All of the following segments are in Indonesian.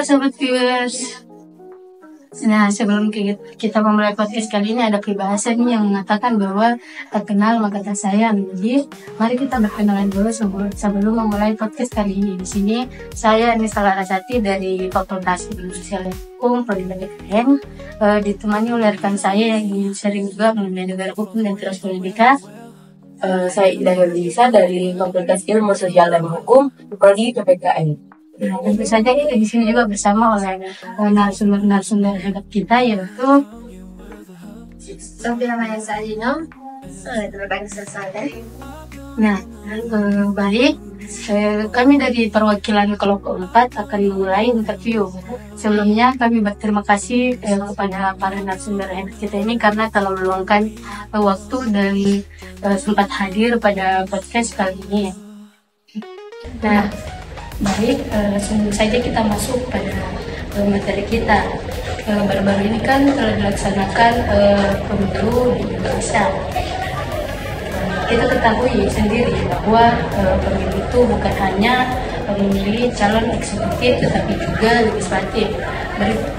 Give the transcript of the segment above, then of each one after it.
Halo Sobat Viewers. Nah, sebelum kita memulai podcast kali ini ada peribahasa nih yang mengatakan bahwa tak kenal maka tak sayang. Jadi, mari kita berkenalan dulu sebelum memulai podcast kali ini. Di sini saya Nisa Larasati dari Fakultas Ilmu Sosial dan Hukum Prodi PTN, ditemani oleh rekan saya yang sering juga mengenai negara hukum dan teras politika. Saya Ida Herlisa dari Fakultas Ilmu Sosial dan Hukum Prodi PPKN. Nah, tentu saja kita di sini juga bersama oleh narasumber hebat kita, yaitu Sofia Maya Sajino, terbang selesai. Nah, baik. Kami dari perwakilan kelompok 4 akan memulai interview. Sebelumnya kami berterima kasih kepada para narasumber hebat kita ini karena telah meluangkan waktu dan sempat hadir pada podcast kali ini. Nah, baik, langsung saja kita masuk pada materi kita. Baru-baru ini kan telah dilaksanakan pemilu di Indonesia. Kita ketahui sendiri bahwa pemilu itu bukan hanya memilih calon eksekutif tetapi juga legislatif.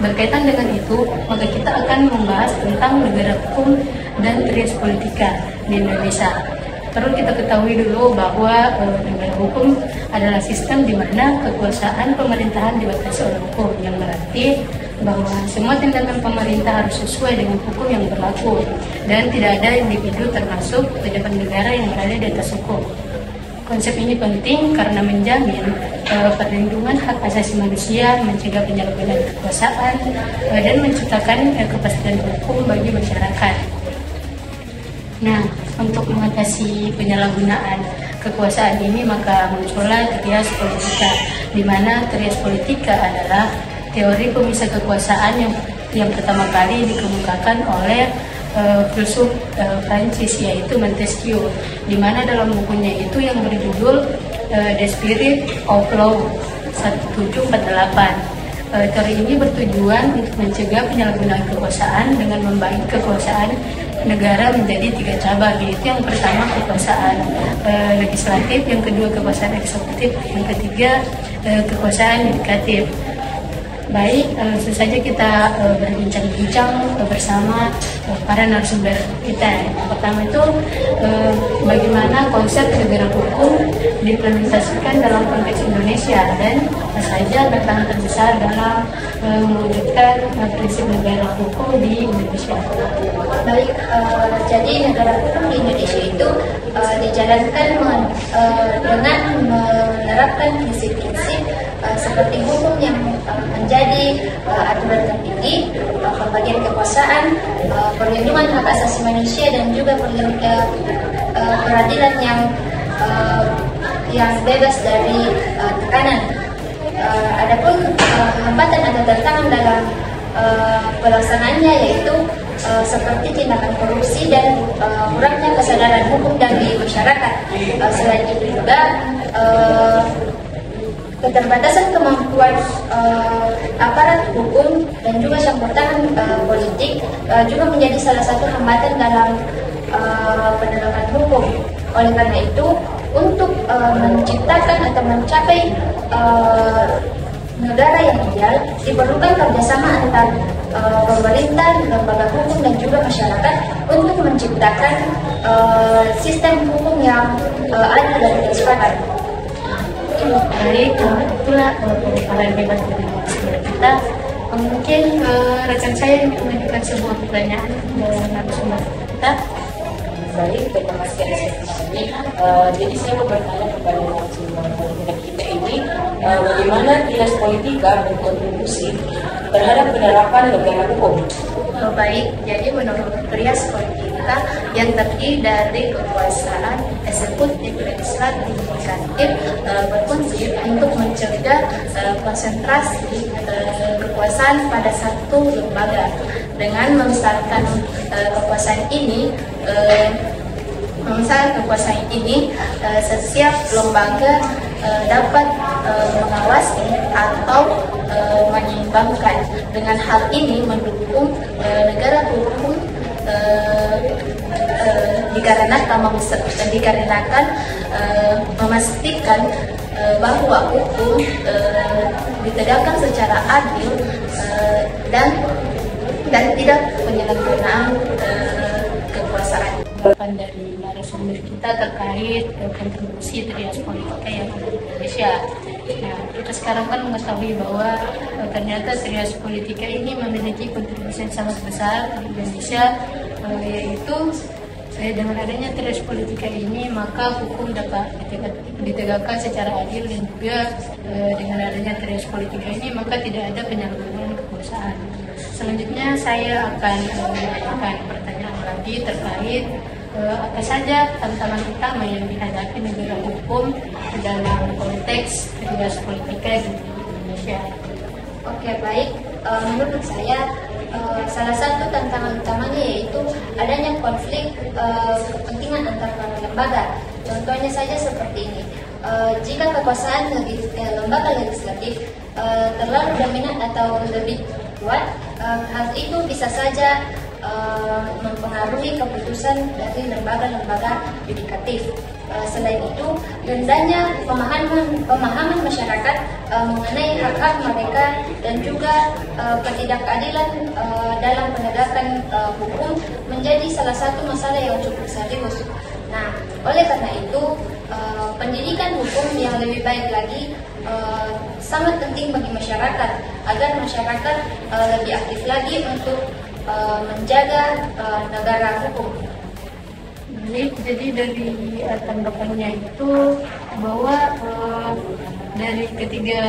Berkaitan dengan itu, maka kita akan membahas tentang negara hukum dan trias politika di Indonesia. Perlu kita ketahui dulu bahwa negara hukum adalah sistem di mana kekuasaan pemerintahan dibatasi oleh hukum, yang berarti bahwa semua tindakan pemerintah harus sesuai dengan hukum yang berlaku dan tidak ada individu termasuk pejabat negara yang berada di atas hukum. Konsep ini penting karena menjamin perlindungan hak asasi manusia, mencegah penyalahgunaan kekuasaan, dan menciptakan kepastian hukum bagi masyarakat. Nah, untuk mengatasi penyalahgunaan kekuasaan ini maka muncullah trias politika, di mana trias politika adalah teori pemisah kekuasaan yang pertama kali dikemukakan oleh filsuf Prancis, yaitu Montesquieu, di mana dalam bukunya itu yang berjudul The Spirit of Law 1748. Teori ini bertujuan untuk mencegah penyalahgunaan kekuasaan dengan membagi kekuasaan negara menjadi 3 cabang, yaitu yang pertama kekuasaan legislatif, yang kedua kekuasaan eksekutif, yang ketiga kekuasaan yudikatif. Baik, langsung saja kita berbincang-bincang bersama para narasumber kita. Yang pertama itu bagaimana konsep negara hukum diimplementasikan dalam konteks Indonesia dan apa saja tantangan terbesar dalam mewujudkan prinsip negara hukum di Indonesia. Baik, jadi negara hukum di Indonesia itu dijalankan dengan menerapkan prinsip-prinsip seperti hukum yang menjadi aturan tertinggi, pembagian kekuasaan, perlindungan hak asasi manusia, dan juga peradilan yang bebas dari tekanan. Adapun hambatan atau tantangan dalam pelaksanaannya yaitu seperti tindakan korupsi dan kurangnya kesadaran hukum dari masyarakat. Selain itu juga keterbatasan kemampuan aparat hukum dan juga campur tangan politik juga menjadi salah satu hambatan dalam penegakan hukum. Oleh karena itu, untuk menciptakan atau mencapai negara yang ideal diperlukan kerjasama antar pemerintah, lembaga hukum, dan juga masyarakat untuk menciptakan sistem hukum yang adil dan transparan. Baik, itulah pembicaraan bebas dari kita. Mungkin rekan saya mengajukan sebuah pertanyaan dari narasumber kita. Baik, terima kasih atas ini. Jadi saya mau bertanya kepada narasumber kita ini, bagaimana trias politika berkontribusi terhadap penerapan negara hukum? Baik, jadi menurut trias politika yang terdiri dari kekuasaan eksekutif, legislatif, yudikatif berfungsi untuk mencegah konsentrasi kekuasaan pada satu lembaga. Dengan memisahkan kekuasaan ini, setiap lembaga dapat mengawasi atau menyeimbangkan. Dengan hal ini mendukung negara hukum dikarenakan memastikan bahwa hukum ditegakkan secara adil dan tidak penyalahgunaan kekuasaan. Harapan dari narasumber kita terkait kontribusi trias politika yang ada di Indonesia. Nah, kita sekarang kan mengetahui bahwa ternyata trias politika ini memiliki kontribusi yang sangat besar di Indonesia, yaitu dengan adanya trias politika ini maka hukum dapat ditegakkan secara adil, dan juga dengan adanya trias politika ini maka tidak ada penyalahgunaan kekuasaan. Selanjutnya saya akan menanyakan pertanyaan lagi terkait apa saja tantangan utama yang dihadapi negara hukum dalam konteks trias politika di Indonesia. Oke, baik. Menurut saya salah satu tantangan utamanya yaitu adanya konflik kepentingan antar para lembaga. Contohnya saja seperti ini. Jika kekuasaan lembaga legislatif terlalu dominan atau lebih kuat, hal itu bisa saja mempengaruhi keputusan dari lembaga-lembaga yudikatif. Selain itu, rendahnya pemahaman masyarakat mengenai hak-hak mereka dan juga ketidakadilan dalam penegakan hukum menjadi salah satu masalah yang cukup serius. Nah, oleh karena itu, pendidikan hukum yang lebih baik lagi sangat penting bagi masyarakat agar masyarakat lebih aktif lagi untuk menjaga negara hukum. Jadi dari tanggapannya itu bahwa dari ketiga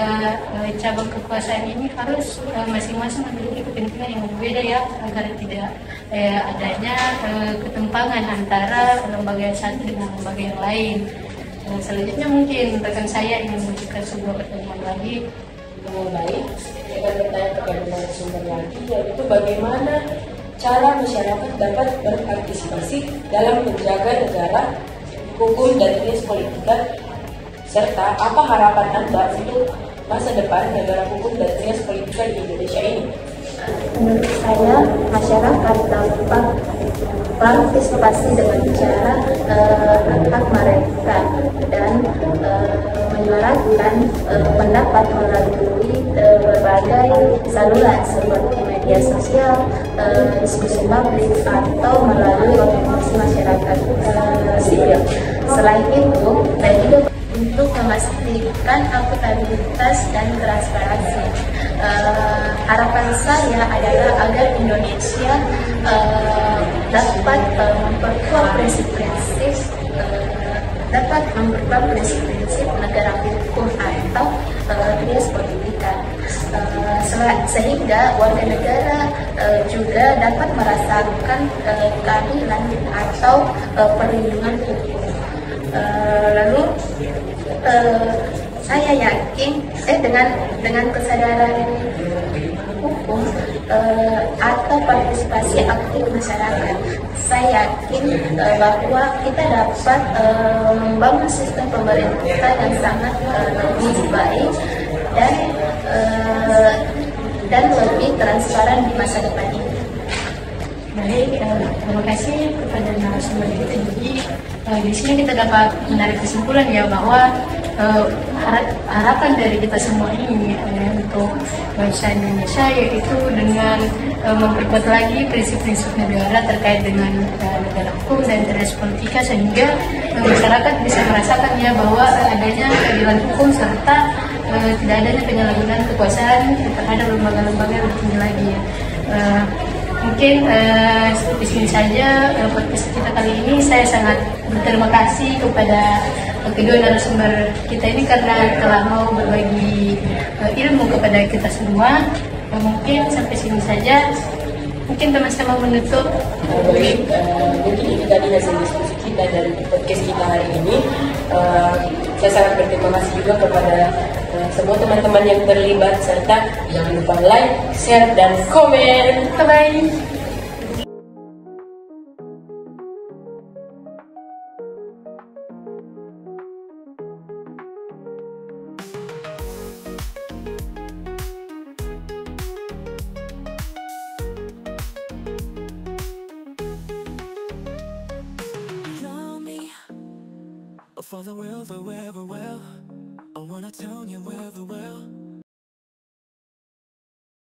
cabang kekuasaan ini harus masing-masing memiliki kepentingan yang berbeda ya, agar tidak adanya ketimpangan antara lembaga yang satu dengan lembaga yang lain. Selanjutnya mungkin rekan saya ingin mengajukan sebuah pertanyaan lagi. Baik, saya akan bertanya kepada narasumber lagi, yaitu bagaimana cara masyarakat dapat berpartisipasi dalam menjaga negara, hukum dan trias politika, serta apa harapan Anda untuk masa depan negara hukum dan trias politika di Indonesia ini? Menurut saya, masyarakat dapat partisipasi dengan cara hak mereka dan menyuarakan pendapat melalui berbagai saluran seperti media sosial, diskusi publik, atau melalui organisasi masyarakat sipil. Selain itu, dan juga untuk memastikan akuntabilitas dan transparansi. Harapan saya adalah agar Indonesia dapat memperkuat prinsip negara hukum atau trias politika, sehingga warga negara juga dapat merasakan keadilan atau perlindungan hukum. Lalu saya yakin dengan kesadaran hukum atau partisipasi aktif masyarakat, saya yakin bahwa kita dapat membangun sistem pemerintah yang sangat lebih baik dan lebih transparan di masa depan ini. Baik, terima kasih kepada narasumber kita. Jadi di sini kita dapat menarik kesimpulan ya bahwa harapan dari kita semua ini untuk bangsa Indonesia yaitu dengan memperkuat lagi prinsip-prinsip negara terkait dengan negara hukum dan trias politika, sehingga masyarakat bisa merasakan ya bahwa adanya keadilan hukum serta tidak adanya penyalahgunaan kekuasaan terhadap lembaga-lembaga yang tinggi lagi ya. Mungkin di sini saja podcast kita kali ini. Saya sangat berterima kasih kepada kedua narasumber kita ini karena telah mau berbagi ilmu kepada kita semua. Mungkin sampai sini saja. Mungkin teman-teman menutup. Baik, mungkin ini tadi hasil diskusi kita dari podcast kita hari ini. Saya sangat berterima kasih juga kepada semua teman-teman yang terlibat, serta jangan lupa like, share, dan komen. Bye-bye. For the world, I wanna tell you well.